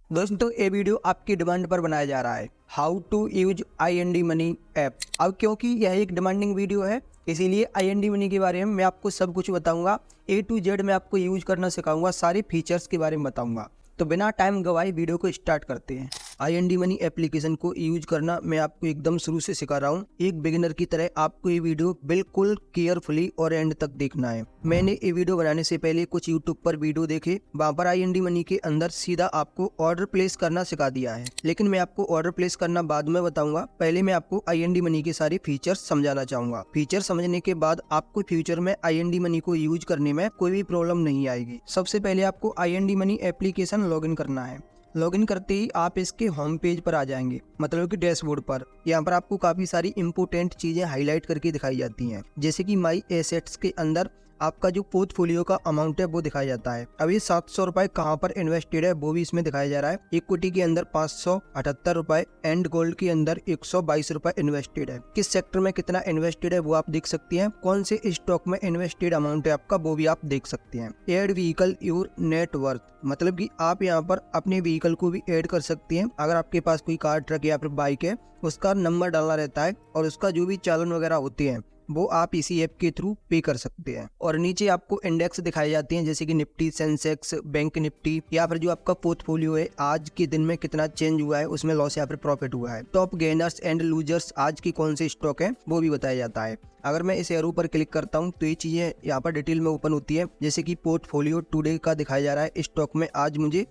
दोस्तों ये वीडियो आपकी डिमांड पर बनाया जा रहा है, how to use IND money app. अब क्योंकि यह एक डिमांडिंग वीडियो है, इसीलिए IND मनी के बारे में मैं आपको सब कुछ बताऊंगा। A to Z मैं आपको यूज करना सिखाऊंगा, सारे फीचर्स के बारे में बताऊंगा। तो बिना टाइम गवाए वीडियो को स्टार्ट करते हैं। IND मनी एप्लीकेशन को यूज करना मैं आपको एकदम शुरू से सिखा रहा हूँ। एक बिगिनर की तरह आपको ये वीडियो बिल्कुल केयरफुली और एंड तक देखना है। मैंने ये वीडियो बनाने से पहले कुछ यूट्यूब पर वीडियो देखे, वहाँ पर IND मनी के अंदर सीधा आपको ऑर्डर प्लेस करना सिखा दिया है, लेकिन मैं आपको ऑर्डर प्लेस करना बाद में बताऊंगा। पहले मैं आपको IND मनी के सारे फीचर्स समझाना चाहूंगा। फीचर समझने के बाद आपको फ्यूचर में IND मनी को यूज करने में कोई भी प्रॉब्लम नहीं आएगी। सबसे पहले आपको IND मनी एप्लीकेशन लॉगिन करना है। लॉगिन करते ही आप इसके होम पेज पर आ जाएंगे, मतलब कि डैशबोर्ड पर। यहाँ पर आपको काफी सारी इंपोर्टेंट चीजें हाईलाइट करके दिखाई जाती हैं, जैसे कि माई एसेट्स के अंदर आपका जो पोर्टफोलियो का अमाउंट है वो दिखाया जाता है। अब ये 700 रुपए कहाँ पर इन्वेस्टेड है वो भी इसमें दिखाया जा रहा है। इक्विटी के अंदर 578 रुपए एंड गोल्ड के अंदर 122 रुपए इन्वेस्टेड है। किस सेक्टर में कितना इन्वेस्टेड है वो आप देख सकते हैं। कौन से स्टॉक में इन्वेस्टेड अमाउंट है आपका वो भी आप देख सकते हैं। Add vehicle your net worth, मतलब कि आप यहाँ पर अपने व्हीकल को भी ऐड कर सकते हैं। अगर आपके पास कोई कार, ट्रक या फिर बाइक है, उसका नंबर डालना रहता है और उसका जो भी चालन वगैरह होते हैं वो आप इसी ऐप के थ्रू पे कर सकते हैं। और नीचे आपको इंडेक्स दिखाई जाते हैं, जैसे कि निफ्टी, सेंसेक्स, बैंक निफ्टी, या फिर जो आपका पोर्टफोलियो है आज के दिन में कितना चेंज हुआ है, उसमें लॉस या फिर प्रॉफिट हुआ है। टॉप गेनर्स एंड लूजर्स आज की कौन से स्टॉक है वो भी बताया जाता है। अगर मैं इस एरो पर क्लिक करता हूं तो ये चीजें यहाँ पर डिटेल में ओपन होती है, जैसे कि पोर्टफोलियो टुडे का दिखाया जा रहा है। स्टॉक में आज मुझे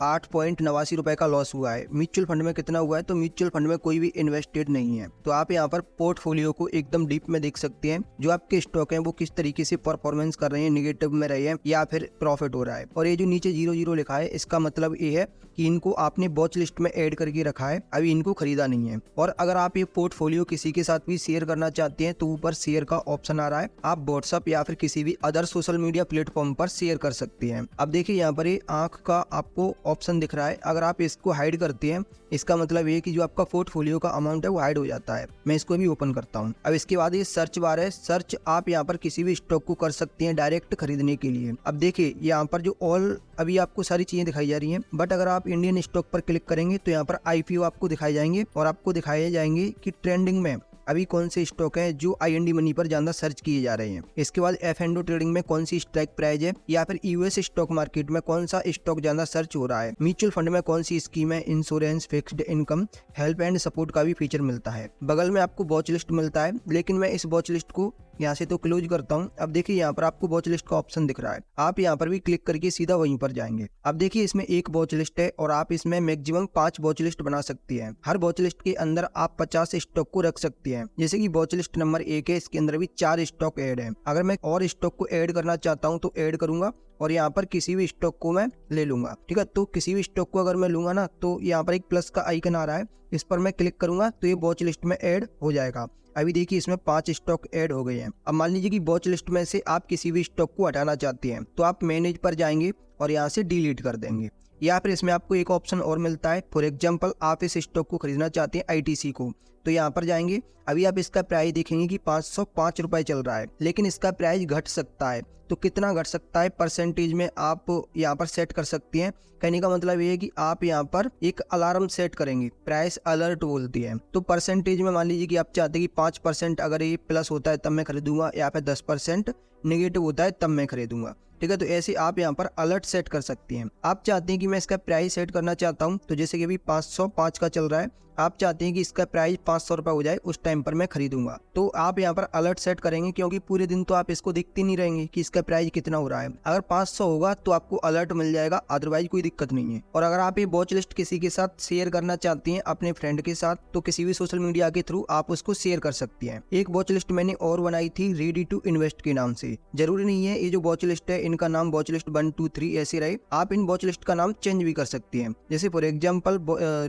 8.89 रुपए का लॉस हुआ है। म्यूचुअल फंड में कितना हुआ है, तो म्यूचुअल फंड में कोई भी इन्वेस्टेड नहीं है। तो आप यहाँ पर पोर्टफोलियो को एकदम डीप में देख सकते हैं, जो आपके स्टॉक हैं वो किस तरीके से परफॉर्मेंस कर रहे हैं, निगेटिव में रहे हैं या फिर प्रॉफिट हो रहा है। और ये जो नीचे 00 लिखा है, इसका मतलब ये है कि इनको आपने वॉच लिस्ट में ऐड करके रखा है, अभी इनको खरीदा नहीं है। और अगर आप ये पोर्टफोलियो किसी के साथ भी शेयर करना चाहते हैं तो ऊपर शेयर का ऑप्शन आ रहा है, आप व्हाट्सएप या फिर किसी भी अदर सोशल मीडिया प्लेटफॉर्म पर शेयर कर सकते हैं। अब देखिए यहाँ पर ये आंख का आपको ऑप्शन दिख रहा है, अगर आप इसको हाइड करते हैं इसका मतलब ये कि जो आपका पोर्टफोलियो का अमाउंट है वो हाइड हो जाता है। मैं इसको भी ओपन करता हूँ। अब इसके बाद ये सर्च बार है, सर्च आप यहाँ पर किसी भी स्टॉक को कर सकते हैं डायरेक्ट खरीदने के लिए। अब देखिए यहाँ पर जो ऑल अभी आपको सारी चीजें दिखाई जा रही हैं, बट अगर आप इंडियन स्टॉक पर क्लिक करेंगे तो यहाँ पर IPO आपको दिखाए जाएंगे और आपको दिखाए जाएंगे कि ट्रेंडिंग में अभी कौन से स्टॉक हैं जो IND मनी पर ज्यादा सर्च किए जा रहे हैं। इसके बाद F&O ट्रेडिंग में कौन सी स्ट्राइक प्राइस है, या फिर US स्टॉक मार्केट में कौन सा स्टॉक ज्यादा सर्च हो रहा है, म्यूचुअल फंड में कौन सी स्कीम है, insurance, fixed income, help and support का भी फीचर मिलता है। बगल में आपको वॉच लिस्ट मिलता है, लेकिन मैं इस वॉच लिस्ट को यहाँ से तो क्लोज करता हूँ। अब देखिए यहाँ पर आपको वॉच लिस्ट का ऑप्शन दिख रहा है, आप यहाँ पर भी क्लिक करके सीधा वहीं पर जाएंगे। अब देखिए इसमें एक वॉच लिस्ट है और आप इसमें मैक्सिमम 5 वॉच लिस्ट बना सकती हैं। हर वॉच लिस्ट के अंदर आप 50 स्टॉक को रख सकती हैं। जैसे कि वॉच लिस्ट नंबर 1 है, इसके अंदर भी 4 स्टॉक ऐड है। अगर मैं और स्टॉक को ऐड करना चाहता हूँ तो ऐड करूंगा और यहाँ पर किसी भी स्टॉक को मैं ले लूंगा। ठीक है, तो किसी भी स्टॉक को अगर मैं लूंगा ना तो यहाँ पर एक प्लस का आइकन आ रहा है, इस पर मैं क्लिक करूंगा तो ये वॉच लिस्ट में ऐड हो जाएगा। अभी देखिए इसमें 5 स्टॉक ऐड हो गए हैं। अब मान लीजिए कि वॉच लिस्ट में से आप किसी भी स्टॉक को हटाना चाहते हैं तो आप मैनेज पर जाएंगे और यहाँ से डिलीट कर देंगे। या फिर इसमें आपको एक ऑप्शन और मिलता है, फॉर एग्जांपल आप इस स्टॉक को खरीदना चाहते हैं ITC को, तो यहाँ पर जाएंगे। अभी आप इसका प्राइस देखेंगे कि 505 रुपए चल रहा है, लेकिन इसका प्राइस घट सकता है। तो कितना घट सकता है परसेंटेज में आप यहाँ पर सेट कर सकते हैं। कहने का मतलब ये है कि आप यहाँ पर एक अलार्म सेट करेंगे, प्राइस अलर्ट बोलती है। तो परसेंटेज में मान लीजिए कि आप चाहते हैं कि 5% अगर ये प्लस होता है तब मैं खरीदूंगा, या फिर 10% नेगेटिव होता है तब मैं खरीदूंगा। ठीक है, तो ऐसे आप यहाँ पर अलर्ट सेट कर सकते हैं। आप चाहते हैं कि मैं इसका प्राइस सेट करना चाहता हूँ, तो जैसे कि अभी 505 का चल रहा है, आप चाहते हैं कि इसका प्राइस 500 रुपये हो जाए, उस टाइम पर मैं खरीदूंगा। तो आप यहाँ पर अलर्ट सेट करेंगे, क्योंकि पूरे दिन तो आप इसको देखते नहीं रहेंगे कि इसका प्राइस कितना हो रहा है। अगर 500 होगा तो आपको अलर्ट मिल जाएगा, अदरवाइज कोई दिक्कत नहीं है। और अगर आप ये वॉच लिस्ट किसी के साथ शेयर करना चाहती हैं अपने फ्रेंड के साथ, तो किसी भी सोशल मीडिया के थ्रू आप उसको शेयर कर सकती हैं। एक वॉच लिस्ट मैंने और बनाई थी रेडी टू इन्वेस्ट के नाम से। जरूरी नहीं है ये जो वॉच लिस्ट है इनका नाम वॉच लिस्ट 1, 2, 3 ऐसे रहे, आप इन वॉच लिस्ट का नाम चेंज भी कर सकती हैं। जैसे for example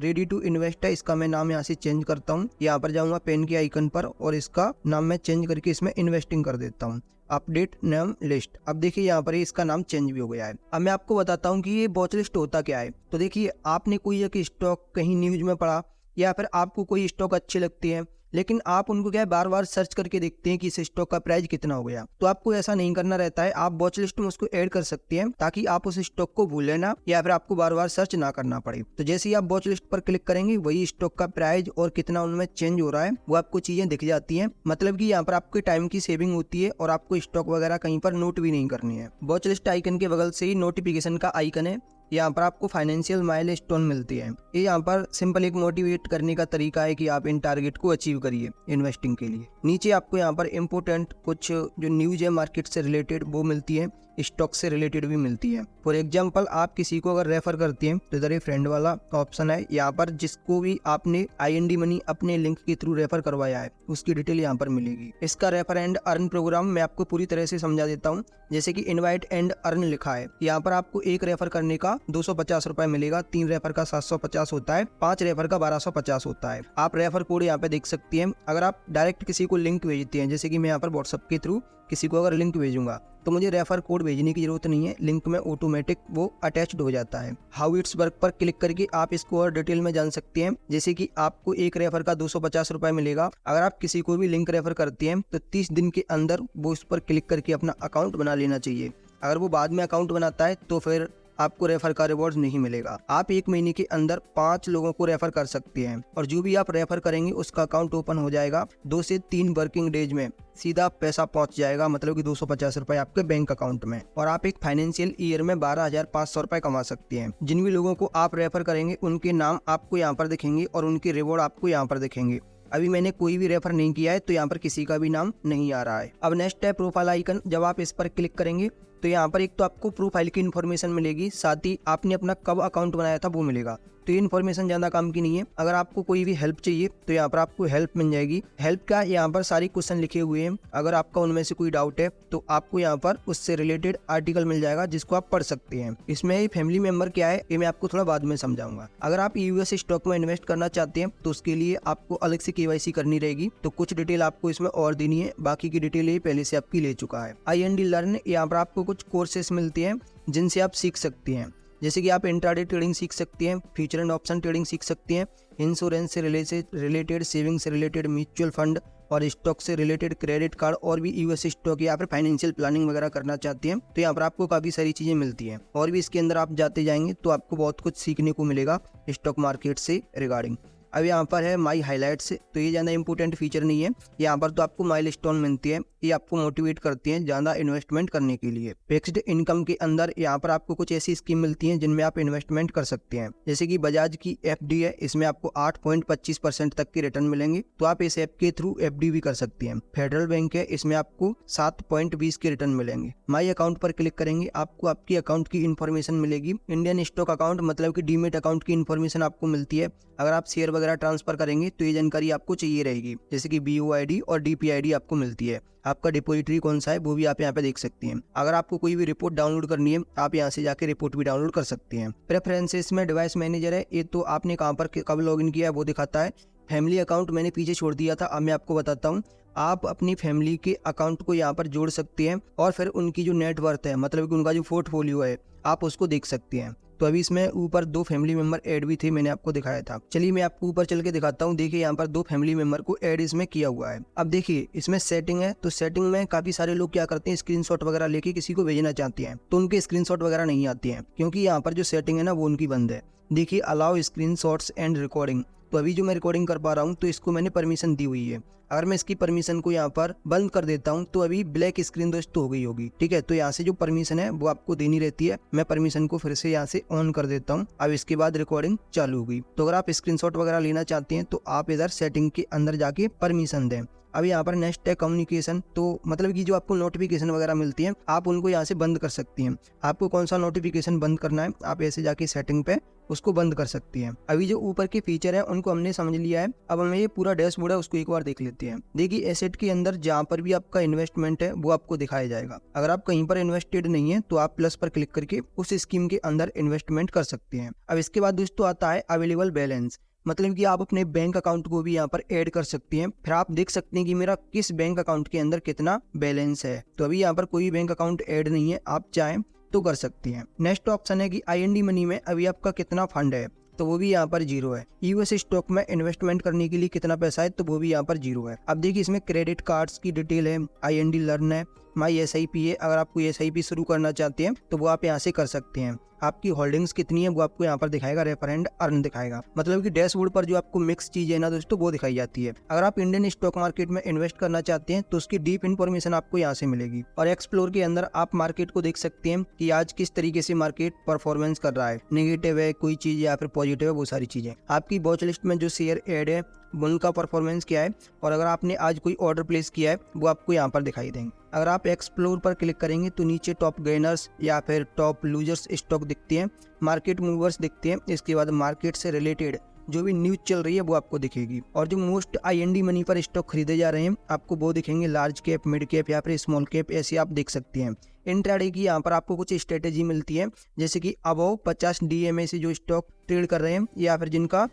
ready to invest है, इसका मैं नाम यहाँ से चेंज करता हूँ। यहाँ पर जाऊंगा पेन के आइकन पर और इसका नाम मैं चेंज करके इसमें इन्वेस्टिंग कर देता हूँ, अपडेट नेम लिस्ट। अब देखिए यहाँ पर इसका नाम चेंज भी हो गया है। अब मैं आपको बताता हूँ कि ये वॉच लिस्ट होता क्या है। तो देखिए आपने कोई एक स्टॉक कहीं न्यूज में पढ़ा या फिर आपको कोई स्टॉक अच्छी लगती है लेकिन आप उनको क्या है बार बार सर्च करके देखते हैं कि इस स्टॉक का प्राइस कितना हो गया, तो आपको ऐसा नहीं करना रहता है। आप वॉच लिस्ट में उसको ऐड कर सकते हैं ताकि आप उस स्टॉक को भूलें ना, या फिर आपको बार बार सर्च ना करना पड़े। तो जैसे ही आप वॉच लिस्ट पर क्लिक करेंगे वही स्टॉक का प्राइस और कितना उनमें चेंज हो रहा है वो आपको चीजें दिख जाती है। मतलब कि यहाँ पर आपके टाइम की सेविंग होती है और आपको स्टॉक वगैरह कहीं पर नोट भी नहीं करनी है। वॉच लिस्ट आइकन के बगल से ही नोटिफिकेशन का आइकन है, यहाँ पर आपको फाइनेंशियल माइलस्टोन मिलती है। ये यहाँ पर सिंपल एक मोटिवेट करने का तरीका है कि आप इन टारगेट को अचीव करिए इन्वेस्टिंग के लिए। नीचे आपको यहाँ पर इम्पोर्टेंट कुछ जो न्यूज है मार्केट से रिलेटेड वो मिलती है, स्टॉक से रिलेटेड भी मिलती है। फॉर एग्जांपल आप किसी को अगर रेफर करती हैं तो इधर ये फ्रेंड वाला ऑप्शन है, यहाँ पर जिसको भी आपने IND मनी अपने लिंक के थ्रू रेफर करवाया है उसकी डिटेल यहाँ पर मिलेगी। इसका रेफर एंड अर्न प्रोग्राम मैं आपको पूरी तरह से समझा देता हूँ। जैसे कि इनवाइट एंड अर्न लिखा है, यहाँ पर आपको एक रेफर करने का 250 रुपए मिलेगा, 3 रेफर का 750 होता है, 5 रेफर का 1250 होता है। आप रेफर कोड यहाँ पे देख सकती हैं। अगर आप डायरेक्ट किसी को लिंक भेजते हैं, जैसे कि मैं यहाँ पर व्हाट्सएप के थ्रू किसी को अगर लिंक भेजूंगा तो मुझे रेफर कोड भेजने की जरूरत नहीं है, लिंक में ऑटोमेटिक वो अटैच्ड हो जाता है। हाउ इट्स वर्क पर क्लिक करके आप इसको और डिटेल में जान सकते हैं। जैसे कि आपको एक रेफर का 250 रुपए मिलेगा। अगर आप किसी को भी लिंक रेफर करते हैं तो 30 दिन के अंदर वो उस पर क्लिक करके अपना अकाउंट बना लेना चाहिए। अगर वो बाद में अकाउंट बनाता है तो फिर आपको रेफर का रिवॉर्ड नहीं मिलेगा। आप 1 महीने के अंदर 5 लोगों को रेफर कर सकते हैं और जो भी आप रेफर करेंगे उसका अकाउंट ओपन हो जाएगा। 2 से 3 वर्किंग डेज में सीधा पैसा पहुंच जाएगा, मतलब कि 250 रुपए आपके बैंक अकाउंट में, और आप एक फाइनेंशियल ईयर में 12,500 रुपए कमा सकते हैं। जिन भी लोगों को आप रेफर करेंगे उनके नाम आपको यहाँ पर दिखेंगे और उनके रिवॉर्ड आपको यहाँ पर दिखेंगे। अभी मैंने कोई भी रेफर नहीं किया है तो यहाँ पर किसी का भी नाम नहीं आ रहा है। अब नेक्स्ट है प्रोफाइल आइकन। जब आप इस पर क्लिक करेंगे तो यहाँ पर एक तो आपको प्रोफाइल की इन्फॉर्मेशन मिलेगी, साथ ही आपने अपना कब अकाउंट बनाया था वो मिलेगा। तो ये इन्फॉर्मेशन ज़्यादा काम की नहीं है। अगर आपको कोई भी हेल्प चाहिए तो यहाँ पर आपको हेल्प मिल जाएगी। हेल्प का यहाँ पर सारे क्वेश्चन लिखे हुए हैं, अगर आपका उनमें से कोई डाउट है तो आपको यहाँ पर उससे रिलेटेड आर्टिकल मिल जाएगा जिसको आप पढ़ सकते हैं। इसमें फैमिली मेंबर क्या है ये मैं आपको थोड़ा बाद में समझाऊंगा। अगर आप US स्टॉक में इन्वेस्ट करना चाहते हैं तो उसके लिए आपको अलग से KYC करनी रहेगी, तो कुछ डिटेल आपको इसमें और देनी है, बाकी की डिटेल ये पहले से आपकी ले चुका है। IND लर्न, यहाँ पर आपको कुछ कोर्सेस मिलती हैं जिनसे आप सीख सकते हैं। जैसे कि आप इंट्राडे ट्रेडिंग सीख सकते हैं, फ्यूचर एंड ऑप्शन ट्रेडिंग सीख सकते हैं, इंश्योरेंस से रिलेटेड, सेविंग से रिलेटेड, म्यूचुअल फंड और स्टॉक से रिलेटेड, क्रेडिट कार्ड और भी US स्टॉक या फिर फाइनेंशियल प्लानिंग वगैरह करना चाहते हैं तो यहाँ पर आपको काफ़ी सारी चीज़ें मिलती हैं। और भी इसके अंदर आप जाते जाएंगे तो आपको बहुत कुछ सीखने को मिलेगा स्टॉक मार्केट से रिगार्डिंग। अब यहाँ पर है माई हाईलाइट्स, तो ये ज़्यादा इंपॉर्टेंट फीचर नहीं है। यहाँ पर तो आपको माइलस्टोन मिलती है, ये आपको मोटिवेट करती हैं ज़्यादा इन्वेस्टमेंट करने के लिए। फिक्स्ड इनकम के अंदर यहाँ पर आपको कुछ ऐसी स्कीम मिलती हैं जिनमें आप इन्वेस्टमेंट कर सकते हैं। जैसे कि बजाज की FD है, इसमें आपको 8.25% तक के रिटर्न मिलेंगे, तो आप इस ऐप के थ्रू FD भी कर सकते हैं। फेडरल बैंक है, इसमें आपको 7.20 के रिटर्न मिलेंगे। माई अकाउंट पर क्लिक करेंगे आपको आपकी अकाउंट की इन्फॉर्मेशन मिलेगी। इंडियन स्टॉक अकाउंट मतलब कि डीमेट अकाउंट की इन्फॉर्मेशन आपको मिलती है। अगर आप शेयर वगैरह ट्रांसफर करेंगे तो ये जानकारी आपको चाहिए रहेगी, जैसे कि BOID और DPID आपको मिलती है। आपका डिपॉजिटरी कौन सा है वो भी आप यहाँ पे देख सकते हैं। अगर आपको कोई भी रिपोर्ट डाउनलोड करनी है आप यहाँ से जाके रिपोर्ट भी डाउनलोड कर सकते हैं। प्रेफरेंसेस में डिवाइस मैनेजर है, ये तो आपने कहाँ पर कब लॉगिन किया है वो दिखाता है। फैमिली अकाउंट मैंने पीछे छोड़ दिया था, अब मैं आपको बताता हूँ। आप अपनी फैमिली के अकाउंट को यहाँ पर जोड़ सकते हैं और फिर उनकी जो नेटवर्थ है, मतलब कि उनका जो पोर्टफोलियो है, आप उसको देख सकते हैं। तो अभी इसमें ऊपर 2 फैमिली मेंबर ऐड भी थे, मैंने आपको दिखाया था। चलिए मैं आपको ऊपर चल के दिखाता हूँ। देखिए यहाँ पर 2 फैमिली मेंबर को ऐड इसमें किया हुआ है। अब देखिए इसमें सेटिंग है, तो सेटिंग में काफी सारे लोग क्या करते हैं, स्क्रीनशॉट वगैरह लेके किसी को भेजना चाहते हैं तो उनके स्क्रीनशॉट वगैरह नहीं आते हैं, क्योंकि यहाँ पर जो सेटिंग है ना वो उनकी बंद है। देखिए अलाउ स्क्रीनशॉट्स एंड रिकॉर्डिंग, तो अभी जो मैं रिकॉर्डिंग कर पा रहा हूँ तो इसको मैंने परमिशन दी हुई है। अगर मैं इसकी परमिशन को यहाँ पर बंद कर देता हूँ तो अभी ब्लैक स्क्रीन दोस्तों हो गई होगी, ठीक है। तो यहाँ से जो परमिशन है वो आपको देनी रहती है। मैं परमिशन को फिर से यहाँ से ऑन कर देता हूँ। अब इसके बाद रिकॉर्डिंग चालू होगी। तो अगर आप स्क्रीनशॉट वगैरह लेना चाहते हैं तो आप इधर सेटिंग के अंदर जाके परमिशन दें। अब यहाँ पर नेक्स्ट है कम्युनिकेशन, तो मतलब कि जो आपको नोटिफिकेशन वगैरह मिलती है आप उनको यहाँ से बंद कर सकती हैं। आपको कौन सा नोटिफिकेशन बंद करना है आप ऐसे जाके सेटिंग पे उसको बंद कर सकती हैं। अभी जो ऊपर के फीचर है उनको हमने समझ लिया है। अब हमें ये पूरा डैशबोर्ड है उसको एक बार देख लेते हैं। देखिए एसेट के अंदर जहाँ पर भी आपका इन्वेस्टमेंट है वो आपको दिखाया जाएगा। अगर आप कहीं पर इन्वेस्टेड नहीं है तो आप प्लस पर क्लिक करके उस स्कीम के अंदर इन्वेस्टमेंट कर सकते हैं। अब इसके बाद दोस्तों आता है अवेलेबल बैलेंस, मतलब कि आप अपने बैंक अकाउंट को भी यहाँ पर ऐड कर सकते हैं। फिर आप देख सकते हैं कि मेरा किस बैंक अकाउंट के अंदर कितना बैलेंस है। तो अभी यहाँ पर कोई बैंक अकाउंट ऐड नहीं है, आप चाहें तो कर सकती हैं। नेक्स्ट ऑप्शन है कि IND मनी में अभी आपका कितना फंड है। तो वो भी यहाँ पर जीरो है। यूएस स्टॉक में इन्वेस्टमेंट करने के लिए कितना पैसा है, तो वो भी यहाँ पर जीरो है। अब देखिए इसमें क्रेडिट कार्ड्स की डिटेल है, IND लर्न है, माई SIP है। अगर आप कोई SIP शुरू करना चाहते हैं तो वो आप यहाँ से कर सकते हैं। आपकी होल्डिंग्स कितनी है वो आपको यहाँ पर दिखाएगा, रेफर एंड अर्न दिखाएगा। मतलब कि डैशबोर्ड पर जो आपको मिक्स चीजें है ना दोस्तों, वो दिखाई जाती है। अगर आप इंडियन स्टॉक मार्केट में इन्वेस्ट करना चाहते हैं तो उसकी डीप इन्फॉर्मेशन आपको यहाँ से मिलेगी। और एक्सप्लोर के अंदर आप मार्केट को देख सकते हैं कि आज किस तरीके से मार्केट परफॉर्मेंस कर रहा है, नेगेटिव है कोई चीज या फिर पॉजिटिव है, वो सारी चीजें। आपकी वॉच लिस्ट में जो शेयर ऐड है उनका परफॉर्मेंस क्या है, और अगर आपने आज कोई ऑर्डर प्लेस किया है वो आपको यहाँ पर दिखाई देंगे। अगर आप एक्सप्लोर पर क्लिक करेंगे तो नीचे टॉप गेनर्स या फिर टॉप लूजर्स स्टॉक दिखते हैं, मार्केट मूवर्स दिखते हैं। इसके बाद मार्केट से रिलेटेड जो भी न्यूज चल रही है वो आपको दिखेगी। और जो मोस्ट IND मनी पर स्टॉक खरीदे जा रहे हैं आपको वो दिखेंगे, लार्ज कैप, मिड कैप या फिर स्मॉल कैप, ऐसे आप देख सकते हैं। इंट्राडे की यहाँ पर आपको कुछ स्ट्रेटेजी मिलती है, जैसे कि अबव 50 DMA से जो स्टॉक ट्रेड कर रहे हैं या फिर जिनका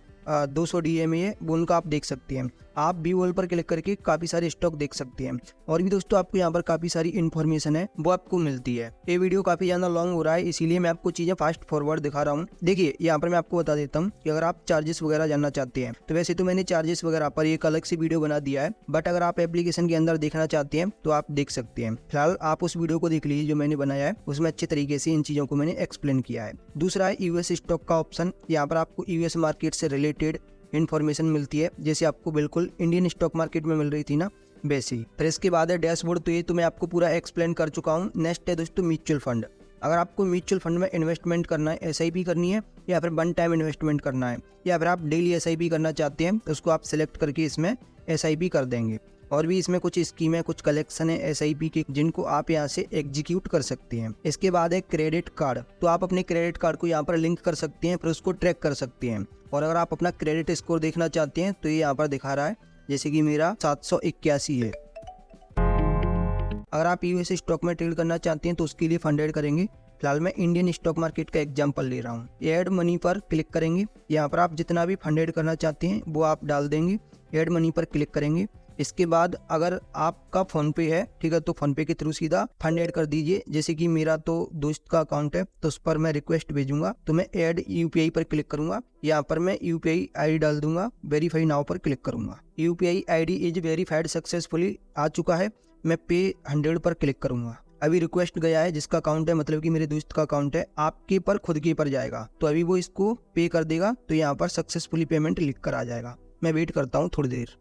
200 DMA है वो उनका आप देख सकते हैं। आप भी वॉल पर क्लिक करके काफ़ी सारे स्टॉक देख सकते हैं। और भी दोस्तों आपको यहाँ पर काफ़ी सारी इन्फॉर्मेशन है वो आपको मिलती है। ये वीडियो काफ़ी ज़्यादा लॉन्ग हो रहा है, इसीलिए मैं आपको चीज़ें फास्ट फॉरवर्ड दिखा रहा हूँ। देखिए यहाँ पर मैं आपको बता देता हूँ कि अगर आप चार्जेस वगैरह जानना चाहते हैं तो वैसे तो मैंने चार्जेस वगैरह पर एक अलग से वीडियो बना दिया है, बट अगर आप एप्लीकेशन के अंदर देखना चाहते हैं तो आप देख सकते हैं। फिलहाल आप उस वीडियो को देख लीजिए जो मैंने बनाया है, उसमें अच्छे तरीके से इन चीज़ों को मैंने एक्सप्लेन किया है। दूसरा है US स्टॉक का ऑप्शन। यहाँ पर आपको US मार्केट से रिलेटेड इन्फॉर्मेशन मिलती है, जैसे आपको बिल्कुल इंडियन स्टॉक मार्केट में मिल रही थी ना, वैसे ही। फिर इसके बाद है डैशबोर्ड, तो ये तो मैं आपको पूरा एक्सप्लेन कर चुका हूँ। नेक्स्ट है दोस्तों म्यूचुअल फंड। अगर आपको म्यूचुअल फंड में इन्वेस्टमेंट करना है, SIP करनी है या फिर वन टाइम इन्वेस्टमेंट करना है, या फिर आप डेली SIP करना चाहते हैं तो उसको आप सिलेक्ट करके इसमें SIP कर देंगे। और भी इसमें कुछ स्कीम है, कुछ कलेक्शन है SIP के, जिनको आप यहाँ से एग्जीक्यूट कर सकते हैं। इसके बाद है क्रेडिट कार्ड, तो आप अपने क्रेडिट कार्ड को यहाँ पर लिंक कर सकते हैं, फिर उसको ट्रैक कर सकते हैं। और अगर आप अपना क्रेडिट स्कोर देखना चाहते हैं तो ये यहाँ पर दिखा रहा है, जैसे कि मेरा 781 है। अगर आप US स्टॉक में ट्रेड करना चाहते हैं तो उसके लिए फंड ऐड करेंगे। फिलहाल मैं इंडियन स्टॉक मार्केट का एग्जांपल ले रहा हूँ। ऐड मनी पर क्लिक करेंगे, यहाँ पर आप जितना भी फंड ऐड करना चाहते हैं वो आप डाल देंगे। ऐड मनी पर क्लिक करेंगे। इसके बाद अगर आपका फ़ोन पे है, ठीक है, तो फ़ोन पे के थ्रू सीधा फंड ऐड कर दीजिए। जैसे कि मेरा तो दोस्त का अकाउंट है तो उस पर मैं रिक्वेस्ट भेजूंगा, तो मैं ऐड UPI पर क्लिक करूंगा। यहाँ पर मैं UPI ID डाल दूंगा, वेरीफाई नाउ पर क्लिक करूंगा। UPI ID is verified successfully आ चुका है। मैं पे 100 पर क्लिक करूंगा। अभी रिक्वेस्ट गया है, जिसका अकाउंट है मतलब कि मेरे दोस्त का अकाउंट है, आपके पर खुद के पर जाएगा, तो अभी वो इसको पे कर देगा। तो यहाँ पर सक्सेसफुली पेमेंट लिख कर आ जाएगा। मैं वेट करता हूँ थोड़ी देर।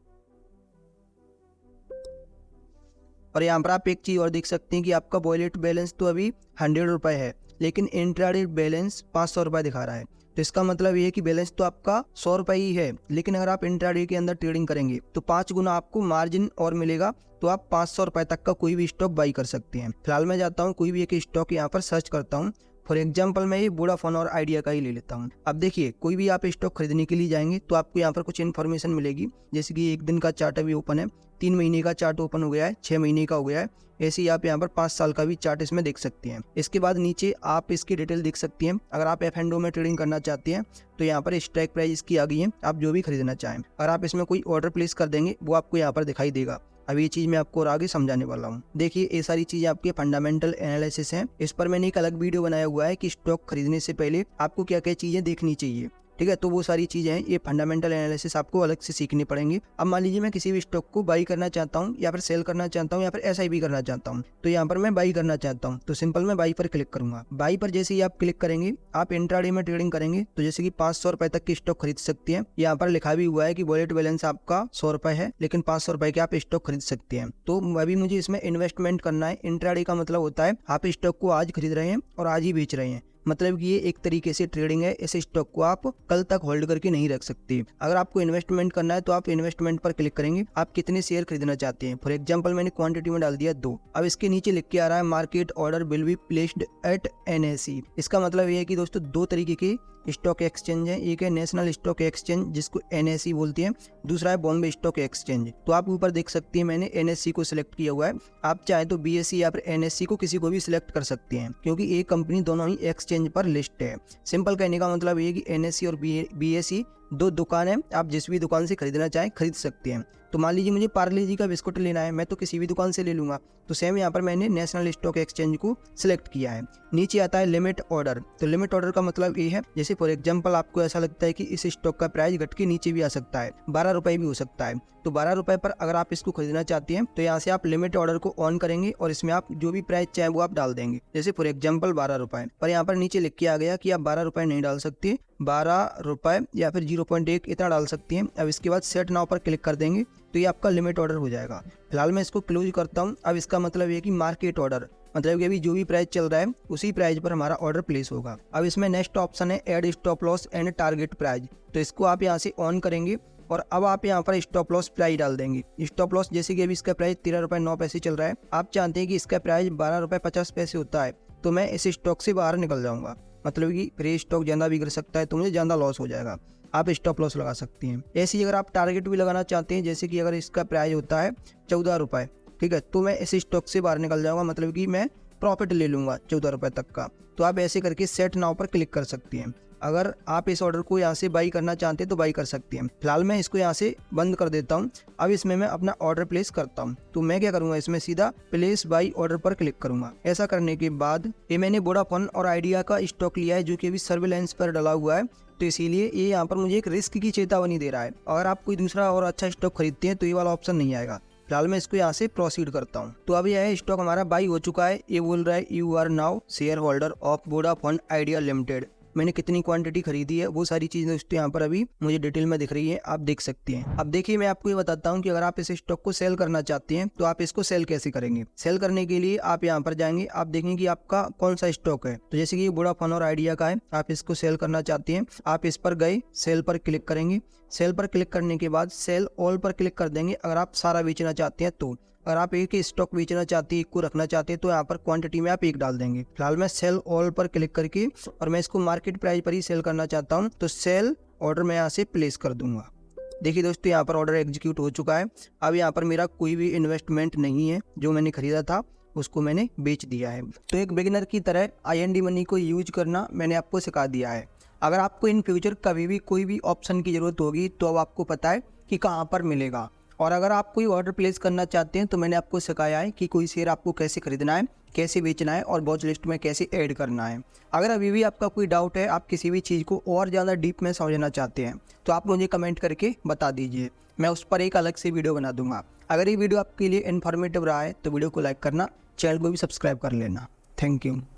और यहाँ पर आप एक चीज़ और देख सकते हैं कि आपका वॉलेट बैलेंस तो अभी 100 रुपये है, लेकिन इंट्राडे बैलेंस 500 रुपये दिखा रहा है। तो इसका मतलब ये है कि बैलेंस तो आपका 100 रुपये ही है, लेकिन अगर आप इंट्राडे के अंदर ट्रेडिंग करेंगे तो 5 गुना आपको मार्जिन और मिलेगा, तो आप 500 रुपये तक का कोई भी स्टॉक बाई कर सकते हैं। फिलहाल मैं जाता हूँ कोई भी एक स्टॉक यहाँ पर सर्च करता हूँ। फॉर एग्जाम्पल मैं ये वोडाफोन और आइडिया का ही ले लेता हूँ। अब देखिए कोई भी आप स्टॉक खरीदने के लिए जाएंगे तो आपको यहाँ पर कुछ इन्फॉर्मेशन मिलेगी, जैसे कि 1 दिन का चार्ट अभी ओपन है, 3 महीने का चार्ट ओपन हो गया है, 6 महीने का हो गया है, ऐसे ही आप यहाँ पर 5 साल का भी चार्ट इसमें देख सकते हैं। इसके बाद नीचे आप इसकी डिटेल देख सकते हैं। अगर आप F&O में ट्रेडिंग करना चाहते हैं तो यहाँ पर स्ट्राइक प्राइस इसकी आ गई है, आप जो भी खरीदना चाहें। अगर आप इसमें कोई ऑर्डर प्लेस कर देंगे वो आपको यहाँ पर दिखाई देगा। अब ये चीज़ मैं आपको और आगे समझाने वाला हूँ। देखिए ये सारी चीज़ें आपके फंडामेंटल एनालिसिस हैं। इस पर मैंने एक अलग वीडियो बनाया हुआ है कि स्टॉक खरीदने से पहले आपको क्या क्या चीज़ें देखनी चाहिए, ठीक है। तो वो सारी चीज़ें हैं, ये फंडामेंटल एनालिसिस आपको अलग से सीखने पड़ेंगे। अब मान लीजिए मैं किसी भी स्टॉक को बाई करना चाहता हूँ या फिर सेल करना चाहता हूँ या फिर SIP करना चाहता हूँ, तो यहाँ पर मैं बाई करना चाहता हूँ तो सिंपल मैं बाई पर क्लिक करूंगा। बाई पर जैसे ही आप क्लिक करेंगे, आप इंट्राडे में ट्रेडिंग करेंगे तो जैसे कि 500 रुपये तक की स्टॉक खरीद सकते हैं। यहाँ पर लिखा भी हुआ है कि वॉलेट बैलेंस आपका 100 रुपये है, लेकिन 500 रुपये के आप स्टॉक खरीद सकते हैं। तो अभी मुझे इसमें इन्वेस्टमेंट करना है। इंट्राडे का मतलब होता है आप स्टॉक को आज खरीद रहे हैं और आज ही बेच रहे हैं, मतलब कि ये एक तरीके से ट्रेडिंग है। इस स्टॉक को आप कल तक होल्ड करके नहीं रख सकते। अगर आपको इन्वेस्टमेंट करना है तो आप इन्वेस्टमेंट पर क्लिक करेंगे, आप कितने शेयर खरीदना चाहते हैं। फॉर एग्जांपल मैंने क्वांटिटी में डाल दिया 2। अब इसके नीचे लिख के आ रहा है market order will be placed at NSE। इसका मतलब ये है कि दोस्तों 2 तरीके के स्टॉक एक्सचेंज है, एक है नेशनल स्टॉक एक्सचेंज जिसको NSE बोलती है, दूसरा है बॉम्बे स्टॉक एक्सचेंज। तो आप ऊपर देख सकते हैं मैंने NSE को सिलेक्ट किया हुआ है। आप चाहे तो BSE या फिर NSE को किसी को भी सिलेक्ट कर सकते हैं, क्योंकि ये कंपनी दोनों ही एक्सचेंज पर लिस्ट है। सिंपल कहने का मतलब ये कि NSE और BSE 2 दुकान है, आप जिस भी दुकान से खरीदना चाहें खरीद सकते हैं। तो मान लीजिए मुझे पार्ले जी का बिस्कुट लेना है, मैं तो किसी भी दुकान से ले लूँगा। तो सेम यहाँ पर मैंने नेशनल स्टॉक एक्सचेंज को सिलेक्ट किया है। नीचे आता है लिमिट ऑर्डर। तो लिमिट ऑर्डर का मतलब ये है, जैसे फॉर एग्जांपल आपको ऐसा लगता है कि इस स्टॉक का प्राइस घट के नीचे भी आ सकता है, 12 रुपये भी हो सकता है। तो 12 रुपये पर अगर आप इसको खरीदना चाहते हैं तो यहाँ से आप लिमिट ऑर्डर को ऑन करेंगे और इसमें आप जो भी प्राइस चाहे वो आप डाल देंगे। जैसे फॉर एग्जांपल 12 रुपये, पर यहाँ पर नीचे लिख के आ गया कि आप 12 रुपये नहीं डाल सकते, 12 रुपये या फिर 0.1 इतना डाल सकती हैं। अब इसके बाद सेट नाउ पर क्लिक कर देंगे तो ये आपका लिमिट ऑर्डर हो जाएगा। फिलहाल मैं इसको क्लोज करता हूँ। अब इसका मतलब ये कि मार्केट ऑर्डर, मतलब कि अभी जो भी प्राइस चल रहा है उसी प्राइस पर हमारा ऑर्डर प्लेस होगा। अब इसमें नेक्स्ट ऑप्शन है add stop loss and target price. तो इसको आप यहाँ से ऑन करेंगे और अब आप यहाँ पर स्टॉप लॉस प्राइस डाल देंगे। स्टॉप लॉस जैसे कि अभी इसका प्राइस 13 रुपये 9 पैसे चल रहा है, आप चाहते हैं कि इसका प्राइस 12 रुपये 50 पैसे होता है, तो मैं इस स्टॉक से बाहर निकल जाऊंगा। मतलब कि फिर स्टॉक ज़्यादा भी गिर सकता है तो मुझे ज़्यादा लॉस हो जाएगा, आप स्टॉप लॉस लगा सकती हैं। ऐसे ही अगर आप टारगेट भी लगाना चाहते हैं, जैसे कि अगर इसका प्राइस होता है 14 रुपये, ठीक है, तो मैं इस स्टॉक से बाहर निकल जाऊंगा, मतलब कि मैं प्रॉफिट ले लूँगा 14 रुपये तक का। तो आप ऐसे करके सेट नाउ पर क्लिक कर सकती हैं। अगर आप इस ऑर्डर को यहाँ से बाई करना चाहते हैं तो बाई कर सकती हैं। फिलहाल मैं इसको यहाँ से बंद कर देता हूँ। अब इसमें मैं अपना ऑर्डर प्लेस करता हूँ। तो मैं क्या करूँगा, इसमें सीधा प्लेस बाई ऑर्डर पर क्लिक करूँगा। ऐसा करने के बाद ये मैंने वोडाफोन और आइडिया का स्टॉक लिया है जो कि अभी सर्विलांस पर डला हुआ है, तो इसीलिए ये यहाँ पर मुझे एक रिस्क की चेतावनी दे रहा है। अगर आप कोई दूसरा और अच्छा स्टॉक खरीदते हैं तो ये वाला ऑप्शन नहीं आएगा। फिलहाल मैं इसको यहाँ से प्रोसीड करता हूँ। तो अभी यह स्टॉक हमारा बाई हो चुका है। ये बोल रहा है you are now shareholder of Vodafone Idea limited. मैंने कितनी क्वांटिटी खरीदी है वो सारी चीज़ें दोस्तों यहाँ पर अभी मुझे डिटेल में दिख रही है, आप देख सकते हैं। अब देखिए मैं आपको ये बताता हूँ कि अगर आप इस स्टॉक को सेल करना चाहते हैं तो आप इसको सेल कैसे करेंगे। सेल करने के लिए आप यहाँ पर जाएंगे, आप देखेंगे कि आपका कौन सा स्टॉक है। तो जैसे कि वोडाफोन और आइडिया का है, आप इसको सेल करना चाहते हैं, आप इस पर गए सेल पर क्लिक करेंगे। सेल पर क्लिक करने के बाद सेल ऑल पर क्लिक कर देंगे अगर आप सारा बेचना चाहते हैं तो। अगर आप एक ही स्टॉक बेचना चाहते हैं, एक को रखना चाहते हैं, तो यहाँ पर क्वांटिटी में आप एक डाल देंगे। फिलहाल मैं सेल ऑल पर क्लिक करके और मैं इसको मार्केट प्राइस पर ही सेल करना चाहता हूँ, तो सेल ऑर्डर मैं यहाँ से प्लेस कर दूंगा। देखिए दोस्तों यहाँ पर ऑर्डर एग्जीक्यूट हो चुका है। अब यहाँ पर मेरा कोई भी इन्वेस्टमेंट नहीं है, जो मैंने खरीदा था उसको मैंने बेच दिया है। तो एक बिगिनर की तरह IND मनी को यूज करना मैंने आपको सिखा दिया है। अगर आपको इन फ्यूचर कभी भी कोई भी ऑप्शन की ज़रूरत होगी तो अब आपको पता है कि कहाँ पर मिलेगा। और अगर आप कोई ऑर्डर प्लेस करना चाहते हैं तो मैंने आपको सिखाया है कि कोई शेयर आपको कैसे खरीदना है, कैसे बेचना है और वॉच लिस्ट में कैसे ऐड करना है। अगर अभी भी आपका कोई डाउट है, आप किसी भी चीज़ को और ज़्यादा डीप में समझना चाहते हैं तो आप मुझे कमेंट करके बता दीजिए, मैं उस पर एक अलग से वीडियो बना दूंगा। अगर ये वीडियो आपके लिए इन्फॉर्मेटिव रहा है तो वीडियो को लाइक करना, चैनल को भी सब्सक्राइब कर लेना। Thank you.